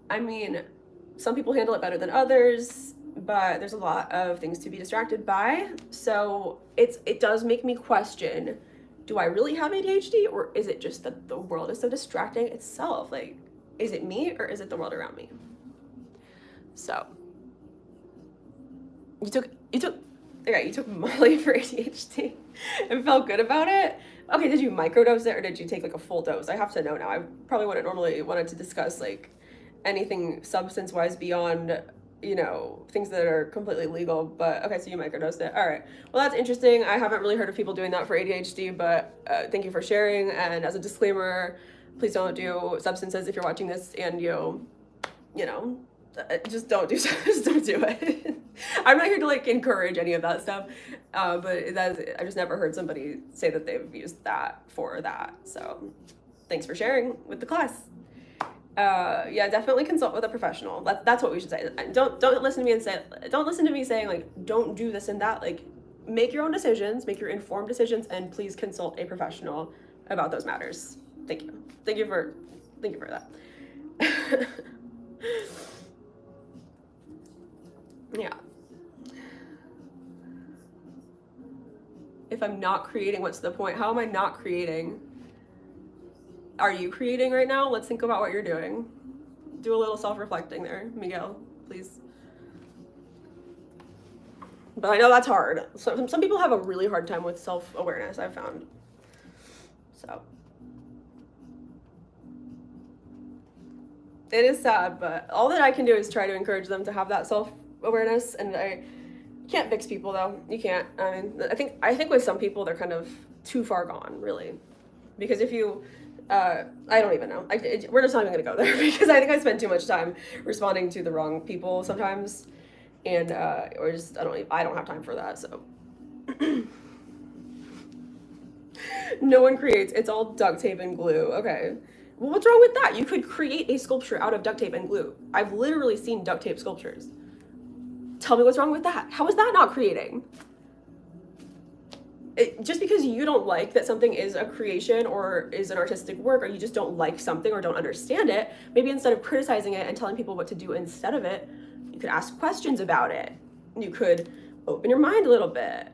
I mean, some people handle it better than others, but there's a lot of things to be distracted by. So it does make me question, do I really have ADHD, or is it just that the world is so distracting itself? Like, is it me, or is it the world around me? So you took Molly for ADHD and felt good about it. Okay, did you microdose it, or did you take like a full dose? I have to know now. I probably wouldn't normally wanted to discuss like anything substance wise beyond, you know, things that are completely legal, but okay, so you microdosed it. All right, well, that's interesting. I haven't really heard of people doing that for ADHD, but thank you for sharing. And as a disclaimer, please don't do substances if you're watching this, and you know, just don't do it. I'm not here to like encourage any of that stuff, but I just never heard somebody say that they've used that for that. So thanks for sharing with the class. Yeah, definitely consult with a professional. That's what we should say. Don't listen to me saying like don't do this and that. Like make your own decisions, make your informed decisions, and please consult a professional about those matters. Thank you for that. Yeah. If I'm not creating, what's the point? How am I not creating? Are you creating right now? Let's think about what you're doing. Do a little self-reflecting there, Miguel, please. But I know that's hard. So some people have a really hard time with self-awareness, I've found. So it is sad, but all that I can do is try to encourage them to have that self-awareness. And I can't fix people though. You can't. I mean, I think with some people they're kind of too far gone, really, because if you I don't even know. We're just not even gonna go there because I think I spend too much time responding to the wrong people sometimes, and or just I don't have time for that. So no one creates. It's all duct tape and glue. Okay. Well, what's wrong with that? You could create a sculpture out of duct tape and glue. I've literally seen duct tape sculptures. Tell me what's wrong with that. How is that not creating? Just because you don't like that something is a creation or is an artistic work, or you just don't like something or don't understand it, maybe instead of criticizing it and telling people what to do instead of it, you could ask questions about it. You could open your mind a little bit.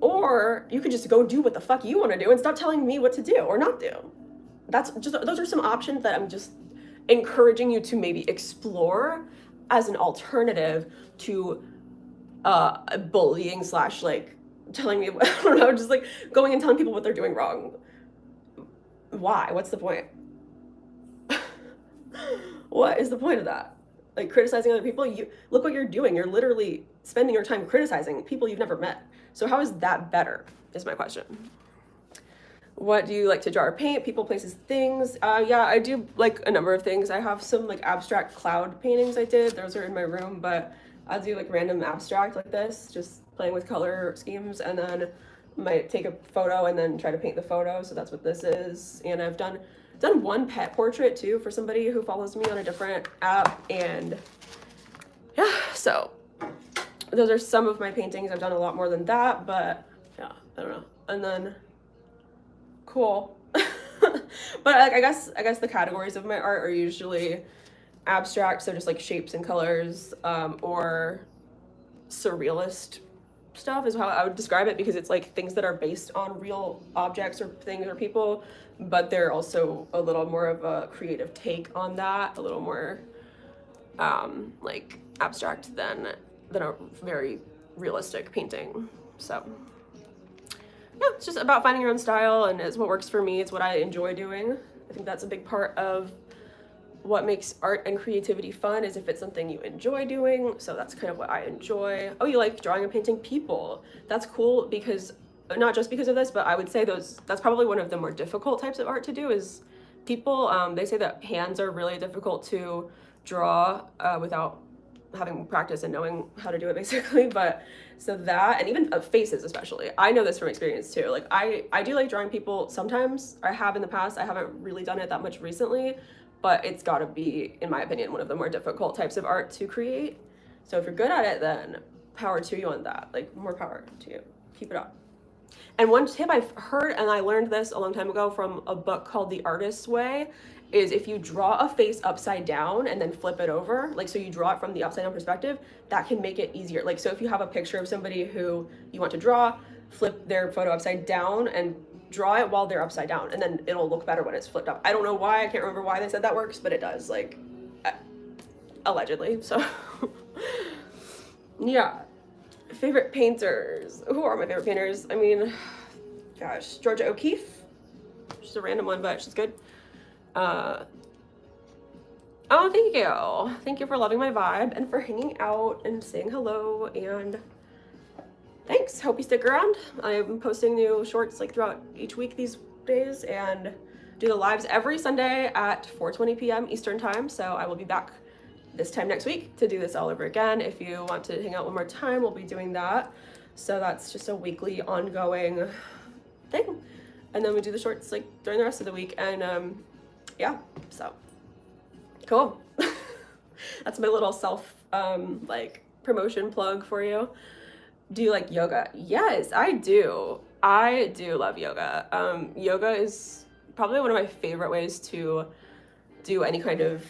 Or you could just go do what the fuck you want to do and stop telling me what to do or not do. Those are some options that I'm just encouraging you to maybe explore as an alternative to bullying / like telling me, I don't know, just like going and telling people what they're doing wrong. Why? What's the point? What is the point of that? Like criticizing other people? You look what you're doing. You're literally spending your time criticizing people you've never met. So how is that better? Is my question. What do you like to draw or paint? People, places, things. Yeah, I do like a number of things. I have some like abstract cloud paintings I did. Those are in my room, but I'll do like random abstract like this, just playing with color schemes, and then might take a photo and then try to paint the photo. So that's what this is. And I've done one pet portrait too for somebody who follows me on a different app. And yeah, so those are some of my paintings. I've done a lot more than that, but yeah, I don't know. And then cool. But I guess the categories of my art are usually abstract, so just like shapes and colors, or surrealist stuff is how I would describe it, because it's like things that are based on real objects or things or people, but they're also a little more of a creative take on that, a little more like abstract than a very realistic painting. So yeah, it's just about finding your own style, and it's what works for me. It's what I enjoy doing. I think that's a big part of what makes art and creativity fun, is if it's something you enjoy doing. So that's kind of what I enjoy. Oh, you like drawing and painting people. That's cool, because not just because of this, but I would say that's probably one of the more difficult types of art to do, is people. They say that hands are really difficult to draw without having practice and knowing how to do it, basically. But so that, and even faces especially, I know this from experience too. Like I do like drawing people sometimes. I have in the past. I haven't really done it that much recently, but it's got to be, in my opinion, one of the more difficult types of art to create. So if you're good at it, then power to you on that. Like, more power to you. Keep it up. And one tip I've heard, and I learned this a long time ago from a book called The Artist's Way, is if you draw a face upside down and then flip it over, like, so you draw it from the upside down perspective, that can make it easier. Like, so if you have a picture of somebody who you want to draw, flip their photo upside down and draw it while they're upside down, and then it'll look better when it's flipped up. I don't know why, I can't remember why they said that works, but it does, like, allegedly. So yeah. Favorite painters. Who are my favorite painters? I mean, gosh, Georgia O'Keeffe. She's a random one, but she's good. Oh, thank you. Thank you for loving my vibe and for hanging out and saying hello, and thanks. Hope you stick around. I'm posting new shorts like throughout each week these days, and do the lives every Sunday at 4:20 p.m. Eastern time. So I will be back this time next week to do this all over again. If you want to hang out one more time, we'll be doing that. So that's just a weekly ongoing thing. And then we do the shorts like during the rest of the week. And yeah, so cool. That's my little self like promotion plug for you. Do you like yoga? Yes, I do. I do love yoga. Yoga is probably one of my favorite ways to do any kind of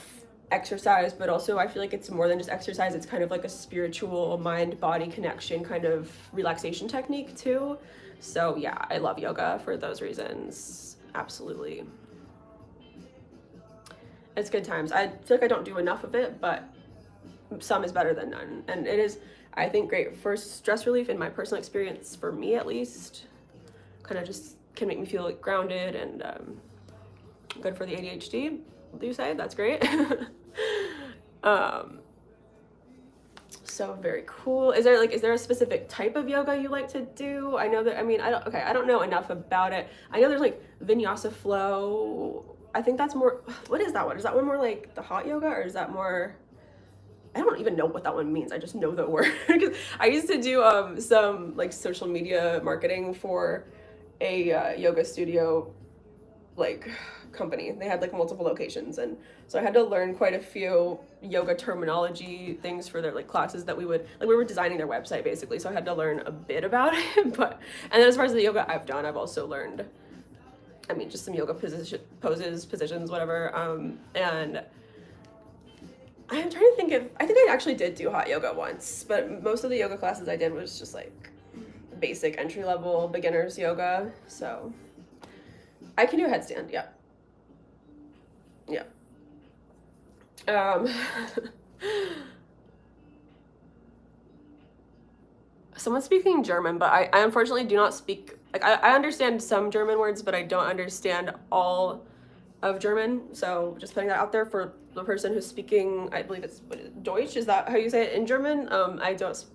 exercise, but also I feel like it's more than just exercise. It's kind of like a spiritual mind-body connection kind of relaxation technique too. So yeah, I love yoga for those reasons. Absolutely. It's good times. I feel like I don't do enough of it, but some is better than none. And it is, I think, great for stress relief in my personal experience, for me at least. Kind of just can make me feel like grounded, and good for the ADHD. Do you say? That's great. So very cool. Is there a specific type of yoga you like to do? I know that, I mean, I don't know enough about it. I know there's like vinyasa flow. I think that's more, what is that one? Is that one more like the hot yoga, or is that more, I don't even know what that one means. I just know the word. Because I used to do some like social media marketing for a yoga studio like company. They had like multiple locations, and so I had to learn quite a few yoga terminology things for their like classes that we were designing their website basically, so I had to learn a bit about it. But and then as far as the yoga I've done, I've also learned, I mean, just some yoga positions, whatever. And I'm trying to think if, I think I actually did do hot yoga once, but most of the yoga classes I did was just like basic entry-level beginners yoga. So I can do a headstand, yeah. Yeah. Someone's speaking German, but I unfortunately do not speak, like, I understand some German words, but I don't understand all of German. So just putting that out there for the person who's speaking, I believe it's Deutsch, is that how you say it in German? I don't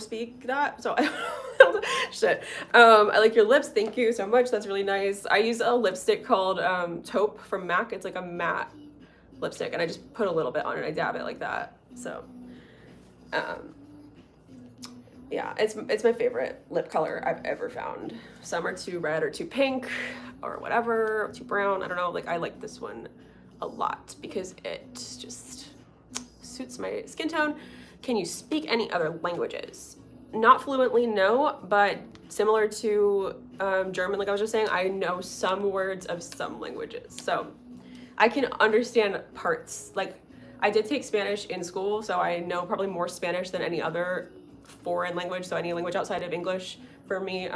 speak that, so I don't know. Shit. I like your lips, thank you so much, that's really nice. I use a lipstick called Taupe from MAC. It's like a matte lipstick, and I just put a little bit on it. I dab it like that. So yeah, it's my favorite lip color I've ever found. Some are too red or too pink or whatever, or too brown, I don't know. Like, I like this one a lot because it just suits my skin tone. Can you speak any other languages? Not fluently, no, but similar to German, like I was just saying, I know some words of some languages. So I can understand parts. Like, I did take Spanish in school, so I know probably more Spanish than any other foreign language, so any language outside of English for me.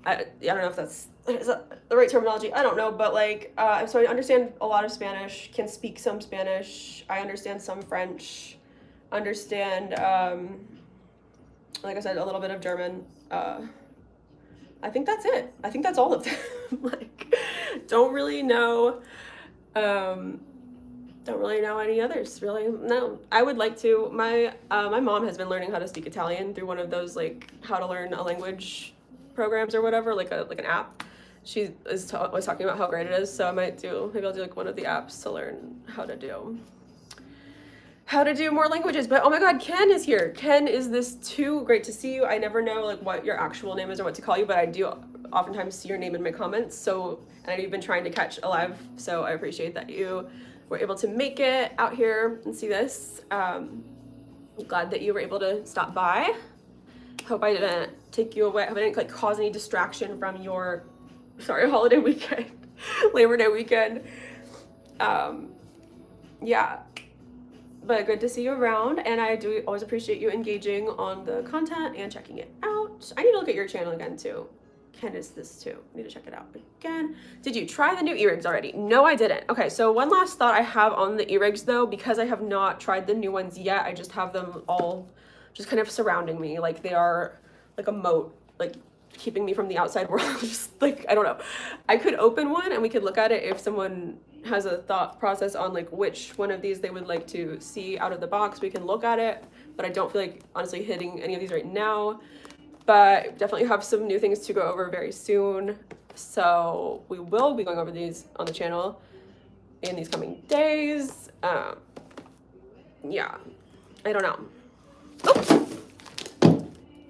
I don't know if that's is that the right terminology. I don't know, but like, so I understand a lot of Spanish, can speak some Spanish. I understand some French, understand, like I said, a little bit of German. I think that's it. I think that's all of them. Like, don't really know. Don't really know any others, really. No, I would like to. My mom has been learning how to speak Italian through one of those like how to learn a language programs or whatever, like an app. She is always talking about how great it is, so I might do, maybe I'll do like one of the apps to learn how to do more languages. But oh my god, Ken is here. Ken, is this too great to see you? I never know like what your actual name is or what to call you, but I do oftentimes see your name in my comments. So, and I know you've been trying to catch a live, so I appreciate that you were able to make it out here and see this. I'm glad that you were able to stop by. Hope I didn't take you away. Hope I didn't like cause any distraction from your, holiday weekend, Labor Day weekend. Yeah, but good to see you around, and I do always appreciate you engaging on the content and checking it out. I need to look at your channel again too. Ken is this too. I need to check it out again. Did you try the new earrings already? No, I didn't. Okay, so one last thought I have on the earrings though, because I have not tried the new ones yet. I just have them all just kind of surrounding me, like they are like a moat, like keeping me from the outside world. Just like, I don't know. I could open one and we could look at it if someone has a thought process on like which one of these they would like to see out of the box. We can look at it, but I don't feel like honestly hitting any of these right now. But definitely have some new things to go over very soon. So we will be going over these on the channel in these coming days. Yeah, I don't know. Oh!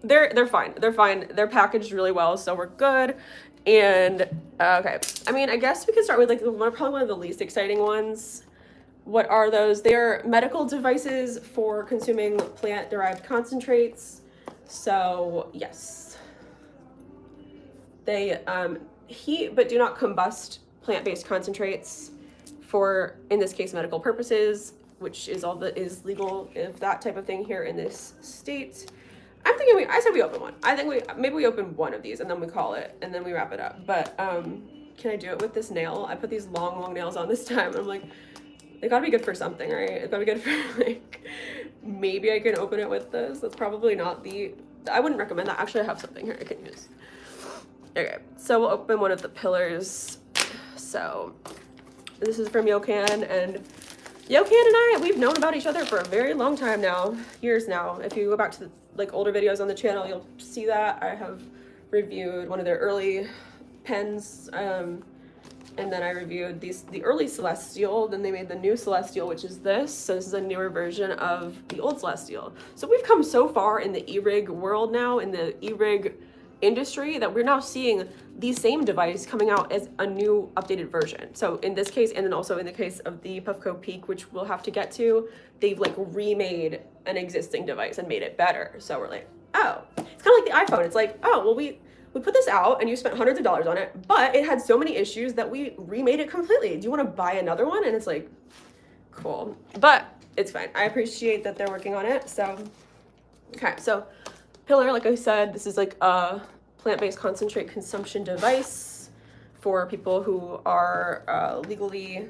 They're fine. They're fine. They're packaged really well, so we're good. And okay, I mean, I guess we could start with like probably one of the least exciting ones. What are those? They're medical devices for consuming plant-derived concentrates. So yes, they heat but do not combust plant-based concentrates for, in this case, medical purposes, which is all that is legal of that type of thing here in this state. I'm thinking I said we open one. I think maybe we open one of these and then we call it and then we wrap it up. But can I do it with this nail? I put these long nails on this time. I'm like, they gotta be good for something, right? It's gotta be good for like, maybe I can open it with this. That's probably not I wouldn't recommend that. Actually, I have something here I can use. Okay, so we'll open one of the pillars. So this is from Yokan, and Yokan and I, we've known about each other for a very long time now, years now. If you go back to the like older videos on the channel, you'll see that I have reviewed one of their early pens, and then I reviewed the early Celestial. Then they made the new Celestial, which is this. So this is a newer version of the old Celestial. So we've come so far in the e-rig world now, in the e-rig industry, that we're now seeing the same device coming out as a new updated version. So in this case, and then also in the case of the Puffco Peak, which we'll have to get to, they've like remade an existing device and made it better. So we're like, oh, it's kind of like the iPhone. It's like, oh, well, we put this out and you spent hundreds of dollars on it, but it had so many issues that we remade it completely. Do you want to buy another one? And it's like, cool, but it's fine. I appreciate that they're working on it. So, okay, so pillar, like I said, this is like a plant-based concentrate consumption device for people who are legally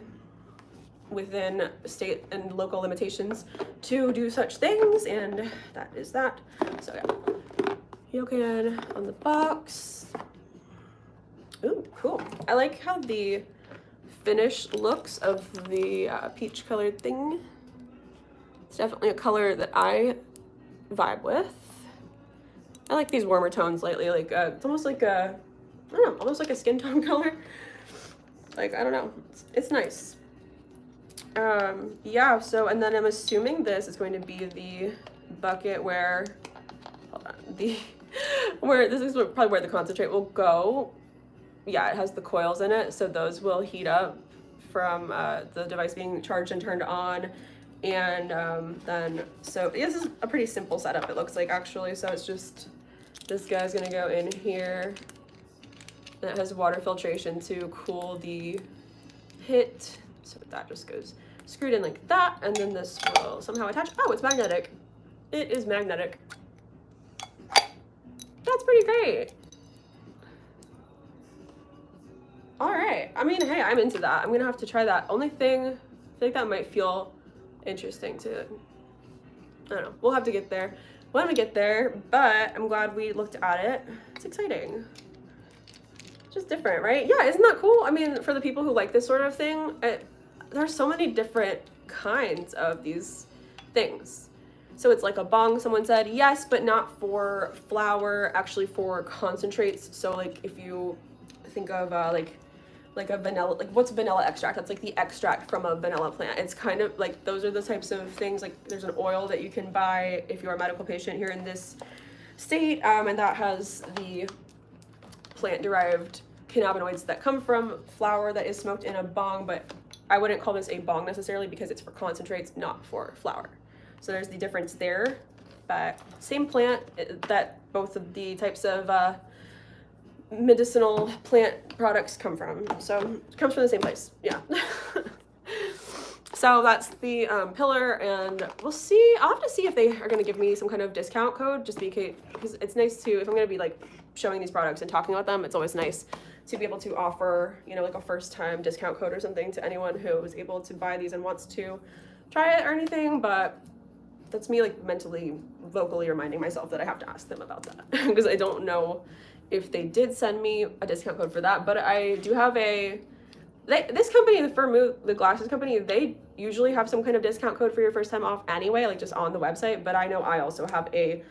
within state and local limitations to do such things, and that is that. So yeah, Yokan on the box. Ooh, cool. I like how the finish looks of the peach colored thing. It's definitely a color that I vibe with. I like these warmer tones lately, like it's almost like a, I don't know, almost like a skin tone color. Like, I don't know, it's nice. Yeah, so, and then I'm assuming this is going to be the bucket where, hold on, where this is probably where the concentrate will go. Yeah, it has the coils in it, so those will heat up from the device being charged and turned on. And then, so this is a pretty simple setup, it looks like, actually. So it's just, this guy's gonna go in here, and it has water filtration to cool the pit. So that just goes screwed in like that, and then this will somehow attach. Oh, it's magnetic. It is magnetic. That's pretty great. All right. I mean, hey, I'm into that. I'm gonna have to try that. Only thing, I feel like that might feel interesting to, I don't know. We'll have to get there when we get there, but I'm glad we looked at it. It's exciting. Just different, right? Yeah, isn't that cool? I mean, for the people who like this sort of thing, there's so many different kinds of these things. So it's like a bong, someone said, yes, but not for flour, actually for concentrates. So like if you think of like a vanilla, like what's vanilla extract? That's like the extract from a vanilla plant. It's kind of like, those are the types of things. Like there's an oil that you can buy if you're a medical patient here in this state, and that has the plant-derived cannabinoids that come from flour that is smoked in a bong, but I wouldn't call this a bong necessarily because it's for concentrates, not for flour. So there's the difference there, but same plant that both of the types of medicinal plant products come from. So it comes from the same place, yeah. So that's the pillar, and we'll see. I'll have to see if they are going to give me some kind of discount code, just because it's nice to, if I'm going to be like showing these products and talking about them, it's always nice to be able to offer, you know, like a first time discount code or something to anyone who is able to buy these and wants to try it or anything. But that's me like mentally, vocally reminding myself that I have to ask them about that because I don't know if they did send me a discount code for that. But I do have this company, the glasses company, they usually have some kind of discount code for your first time off anyway, like just on the website. But I know I also have a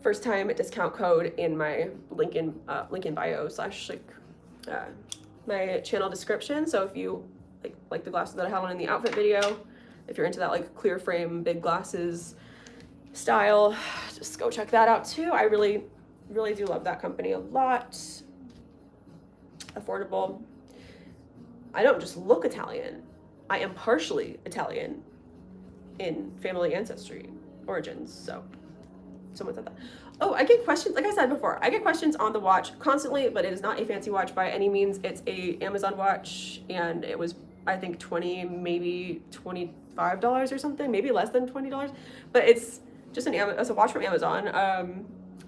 first time discount code in my link in bio / my channel description. So if you like the glasses that I have on in the outfit video, if you're into that like clear frame, big glasses style, just go check that out too. I really, really do love that company a lot. Affordable. I don't just look Italian. I am partially Italian in family ancestry origins. So someone said that. Oh, I get questions, like I said before, I get questions on the watch constantly, but it is not a fancy watch by any means. It's a Amazon watch, and it was, I think, $20, maybe $25 or something, maybe less than $20. But it's just it's a watch from Amazon.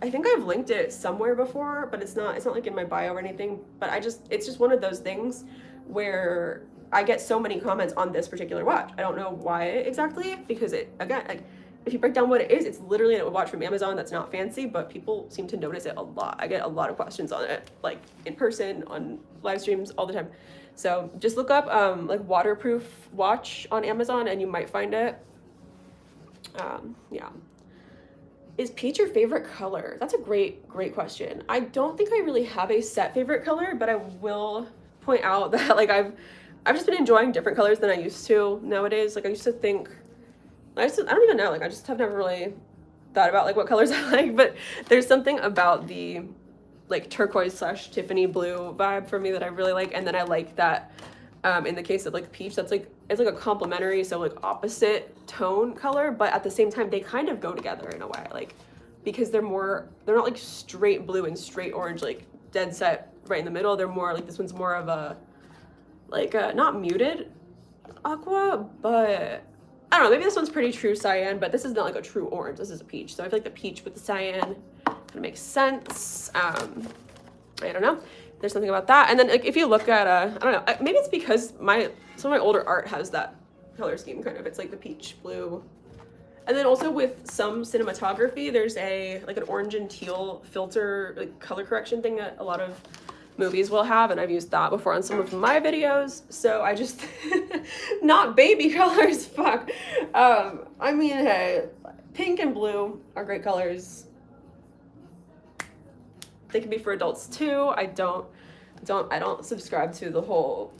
I think I've linked it somewhere before, but it's not like in my bio or anything. But it's just one of those things where I get so many comments on this particular watch. I don't know why exactly, because again, like, if you break down what it is, it's literally a watch from Amazon that's not fancy, but people seem to notice it a lot. I get a lot of questions on it, like in person, on live streams, all the time. So just look up like waterproof watch on Amazon and you might find it. Yeah. Is peach your favorite color? That's a great question. I don't think I really have a set favorite color, but I will point out that like I've just been enjoying different colors than I used to nowadays. Like I used to think, I don't even know, like I just have never really thought about like what colors I like, but there's something about the like turquoise / Tiffany blue vibe for me that I really like. And then I like that in the case of like peach, that's like, it's like a complementary, so like opposite tone color, but at the same time they kind of go together in a way, like because they're not like straight blue and straight orange, like dead set right in the middle. They're more like, this one's more of a like not muted aqua, but I don't know, maybe this one's pretty true cyan, but this is not like a true orange. This is a peach. So I feel like the peach with the cyan kind of makes sense. I don't know. There's something about that. And then like if you look at, I don't know, maybe it's because some of my older art has that color scheme kind of. It's like the peach blue. And then also with some cinematography, there's like an orange and teal filter, like color correction thing that a lot of movies will have, and I've used that before on some of my videos. So I just not baby colors, fuck. I mean, hey, pink and blue are great colors. They can be for adults too. I don't subscribe to the whole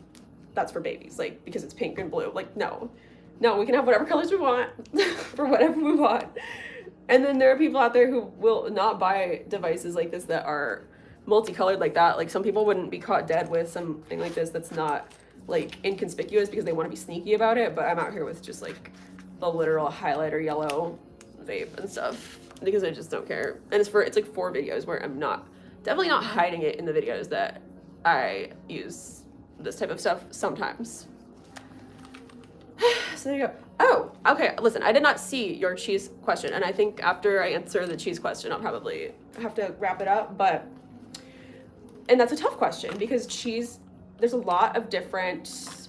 that's for babies, like because it's pink and blue. Like no, we can have whatever colors we want for whatever we want. And then there are people out there who will not buy devices like this that are multicolored like that. Like some people wouldn't be caught dead with something like this that's not like inconspicuous because they want to be sneaky about it, but I'm out here with just like the literal highlighter yellow vape and stuff because I just don't care. And it's like 4 videos where I'm definitely not hiding it in the videos that I use this type of stuff sometimes. So there you go. Oh, okay, listen, I did not see your cheese question, and I think after I answer the cheese question I'll probably have to wrap it up, and that's a tough question because cheese there's a lot of different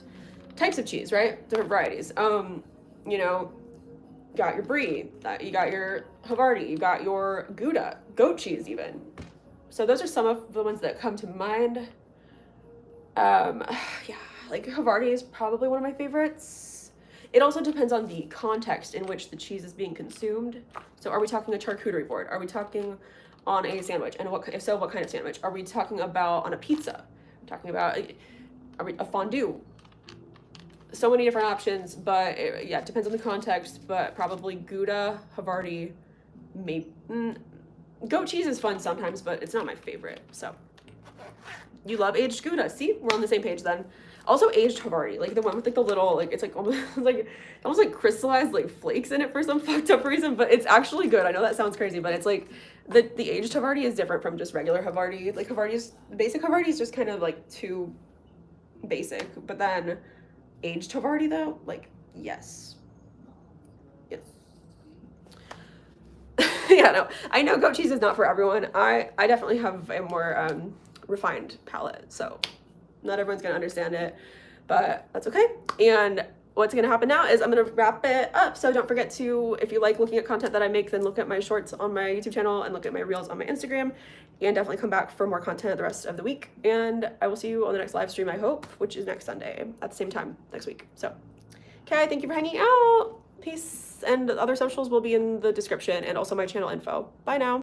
types of cheese, right? Different varieties. You know, got your brie, you got your Havarti, you got your Gouda, goat cheese even. So those are some of the ones that come to mind. Yeah, like Havarti is probably one of my favorites. It also depends on the context in which the cheese is being consumed. So are we talking a charcuterie board? Are we talking on a sandwich? And if so, what kind of sandwich? Are we talking about on a pizza? Talking about a fondue? So many different options, but yeah, it depends on the context, but probably Gouda, Havarti, maybe. Goat cheese is fun sometimes, but it's not my favorite, so. You love aged Gouda. See, we're on the same page then. Also aged Havarti, like the one with like the little, like it's like almost like crystallized like flakes in it for some fucked up reason, but it's actually good. I know that sounds crazy, but it's like the aged Havarti is different from just regular Havarti. Like basic Havarti is just kind of like too basic, but then aged Havarti though, like yes. Yeah, no, I know goat cheese is not for everyone. I definitely have a more refined palate, so not everyone's gonna understand it, but that's okay. And what's gonna happen now is I'm gonna wrap it up. So don't forget to, if you like looking at content that I make, then look at my shorts on my YouTube channel and look at my reels on my Instagram, and definitely come back for more content the rest of the week. And I will see you on the next live stream, I hope, which is next Sunday at the same time next week. So, okay, thank you for hanging out. Peace. And other socials will be in the description and also my channel info. Bye now.